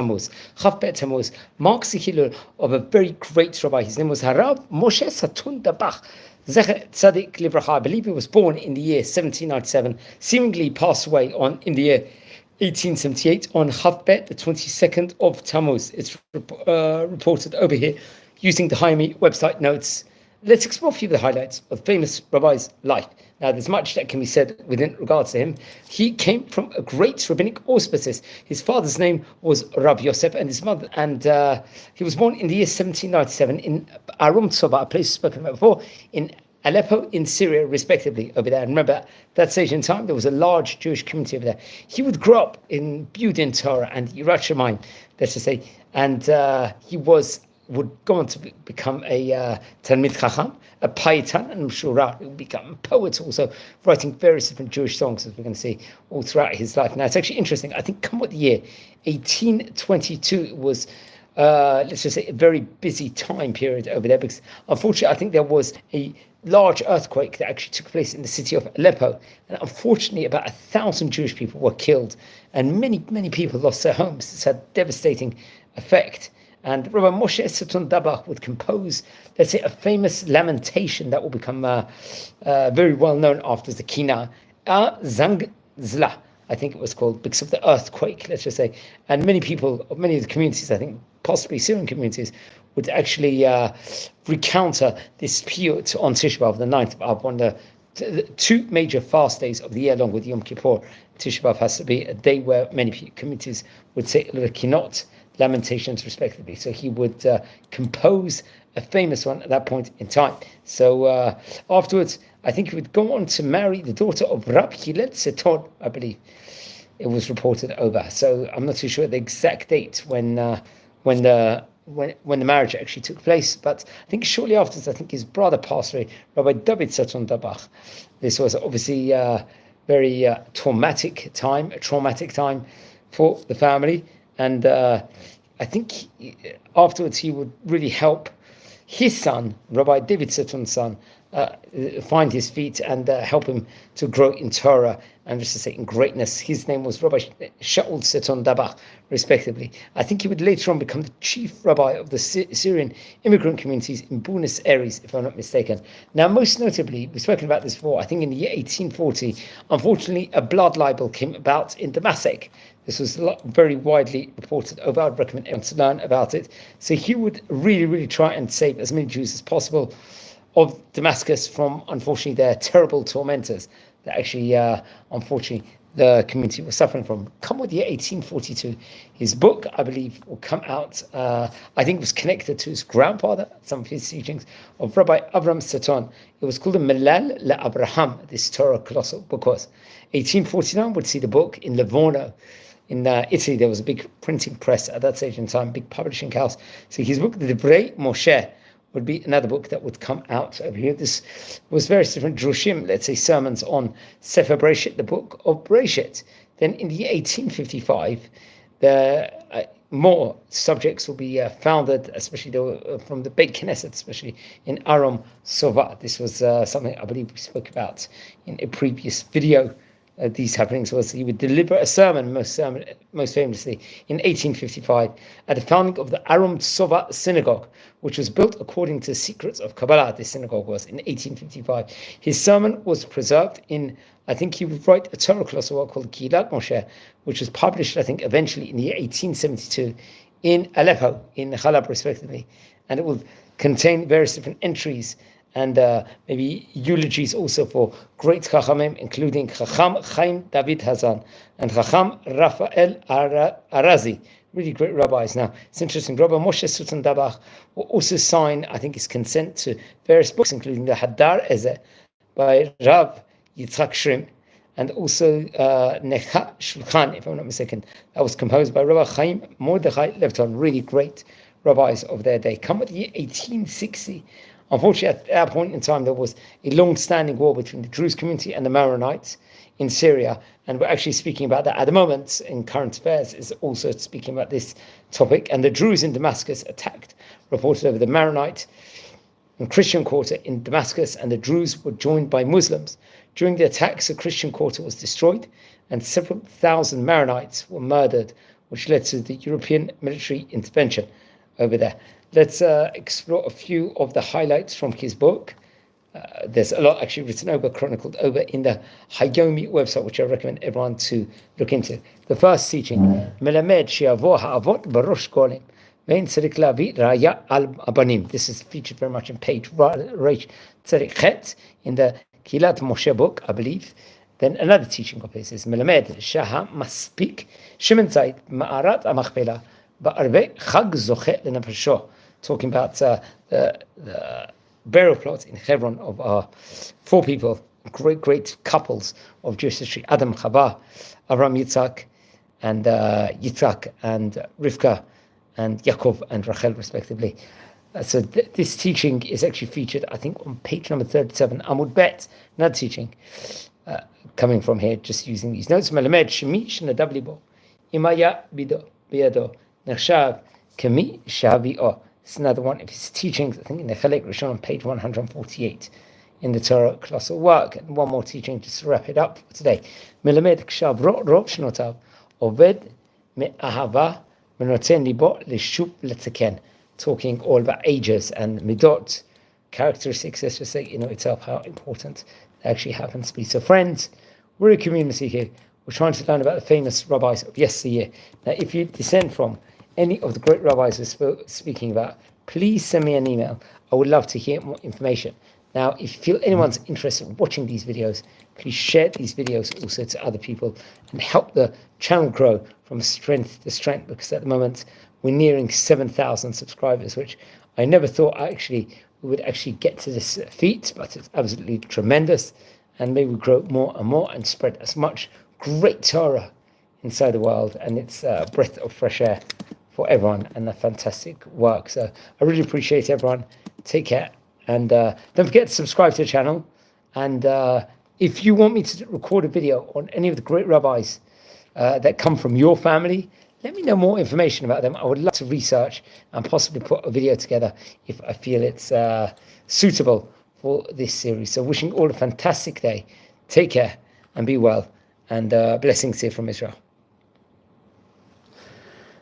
Tammuz. Chaf Bet Tammuz marks the hilul of a very great rabbi. His name was Rabbi Moshe Sethoun Dabba. Zecher Tzadik Livracha. I believe he was born in the year 1797, seemingly passed away in the year 1878 on Chaf Bet, the 22nd of Tammuz. It's reported over here using the Hayami website notes. Let's explore a few of the highlights of the famous rabbi's life. Now, there's much that can be said within regards to him. He came from a great rabbinic auspices. His father's name was Rabbi Yosef, and his mother, and he was born in the year 1797 in Arum Tzoba, a place spoken about before, in Aleppo, in Syria, respectively, over there. And remember, that stage in time, there was a large Jewish community over there. He would grow up in Budin Torah and Yirat Shamayim, let's just say, and he would go on to become a Talmid Chacham, a Paitan, and Shura. He would become a poet also, writing various different Jewish songs, as we're going to see, all throughout his life. Now, it's actually interesting. I think, come what the year, 1822 was, let's just say, a very busy time period over there, because unfortunately, I think there was a large earthquake that actually took place in the city of Aleppo, and unfortunately, about 1,000 Jewish people were killed, and many, many people lost their homes. It's had a devastating effect. And Rabbi Moshe Sethoun Dabba would compose, let's say, a famous lamentation that will become very well known after the Kina, Zang Zla, I think it was called, because of the earthquake, let's just say. And many of the communities, I think possibly Syrian communities, would actually recount this piyut on Tisha B'Av, the 9th of Av, one of the two major fast days of the year, along with Yom Kippur. Tisha B'Av has to be a day where many communities would say the Kinot, lamentations respectively. So he would compose a famous one at that point in time. So afterwards, I think he would go on to marry the daughter of Rabbi Sethoun, I believe it was reported over. So I'm not too sure the exact date when the marriage actually took place, but I think shortly afterwards, I think his brother passed away, Rabbi David Sethoun Dabba. This was obviously a very traumatic time for the family. And I think afterwards he would really help his son, Rabbi David Sethoun's son, find his feet and help him to grow in Torah and just to say in greatness. His name was Rabbi Shaul Sethoun Dabba, respectively. I think he would later on become the chief rabbi of the Syrian immigrant communities in Buenos Aires, if I'm not mistaken. Now, most notably, we've spoken about this before, I think in the year 1840, unfortunately, a blood libel came about in Damascus. This was very widely reported over. I'd recommend everyone to learn about it. So he would really, really try and save as many Jews as possible of Damascus from, unfortunately, their terrible tormentors that actually, unfortunately, the community was suffering from. Come with the year 1842, his book, I believe, will come out. I think it was connected to his grandfather, some of his teachings, of Rabbi Avram Sethoun. It was called the Melal LaAbraham, this Torah colossal book was. 1849 would see the book in Livorno. In Italy, there was a big printing press at that stage in time, big publishing house. So his book, the Dvray Moshe, would be another book that would come out over here. This was various different Dרוshim, let's say sermons on Sefer Berashit, the book of Berashit. Then in the year 1855, more subjects will be founded, especially from the Beit Knesset, especially in Aram Sova. This was something I believe we spoke about in a previous video. These happenings was he would deliver a sermon, most famously in 1855 at the founding of the Aram Sova synagogue, which was built according to the secrets of Kabbalah. This synagogue was in 1855. His sermon was preserved in, I think he would write a Torah colossal work called Kilat Moshe, which was published, I think, eventually in the year 1872 in Aleppo, in Halab, respectively, and it will contain various different entries and maybe eulogies also for great Chachamim, including Chacham Chaim David Hazan and Chacham Raphael Arazi, really great rabbis. Now, it's interesting, Rabbi Moshe Sethoun Dabba will also sign, I think, his consent to various books, including the Hadar Ezeh by Rav Yitzchak Shrim, and also Necha Shulchan, if I'm not mistaken, that was composed by Rabbi Chaim Mordechai Levton, really great rabbis of their day. Come with the year 1860. Unfortunately, at that point in time, there was a long-standing war between the Druze community and the Maronites in Syria, and we're actually speaking about that at the moment in current affairs, is also speaking about this topic. And the Druze in Damascus attacked, reported over the Maronite and Christian quarter in Damascus, and the Druze were joined by Muslims. During the attacks, the Christian quarter was destroyed, and several thousand Maronites were murdered which led to the European military intervention over there. Let's explore a few of the highlights from his book. There's a lot actually written over, chronicled over in the Hayomi website, which I recommend everyone to look into. The first teaching, Melamed She'avo Ha'avot Barosh Golem. This is featured very much in page Reish Tzadik Chet in the Kilat Moshe book, I believe. Then another teaching of his is Melamed Shaha Maspik Shemen Zayit Ma'arat Amachpela Ba'arve Chag Zochet Lenafasho, talking about the burial plot in Hebron of 4 people, great couples of Jewish history: Adam, Chava, Avram, Yitzhak, and Rivka, and Yaakov and Rachel, respectively. So this teaching is actually featured, I think, on page number 37, Amud Bet. Another teaching coming from here, just using these notes. Melamed Shemi Shnadablibo Imaya Bido Biado Nershav Kemi Shavi'o. It's another one of his teachings, I think, in the Chelek Rishon on page 148 in the Torah colossal work. And one more teaching just to wrap it up for today. Melamed Kshav Rov Shnotav Oved Me'ahava Menoten Libo Lishup Letzaken, talking all about ages and midot, characteristics, let's just say, itself, how important that actually happens to be. So friends, we're a community here. We're trying to learn about the famous rabbis of yesteryear. Now, if you descend from any of the great rabbis we're speaking about, please send me an email. I would love to hear more information. Now, if you feel anyone's interested in watching these videos, please share these videos also to other people and help the channel grow from strength to strength, because at the moment we're nearing 7,000 subscribers, which I never thought we would actually get to this feat, but it's absolutely tremendous. And may we grow more and more and spread as much great Torah inside the world, and it's a breath of fresh air for everyone and a fantastic work. So I really appreciate everyone. Take care. And don't forget to subscribe to the channel. And if you want me to record a video on any of the great rabbis that come from your family, let me know more information about them. I would love to research and possibly put a video together if I feel it's suitable for this series. So wishing all a fantastic day. Take care and be well. And blessings here from Israel.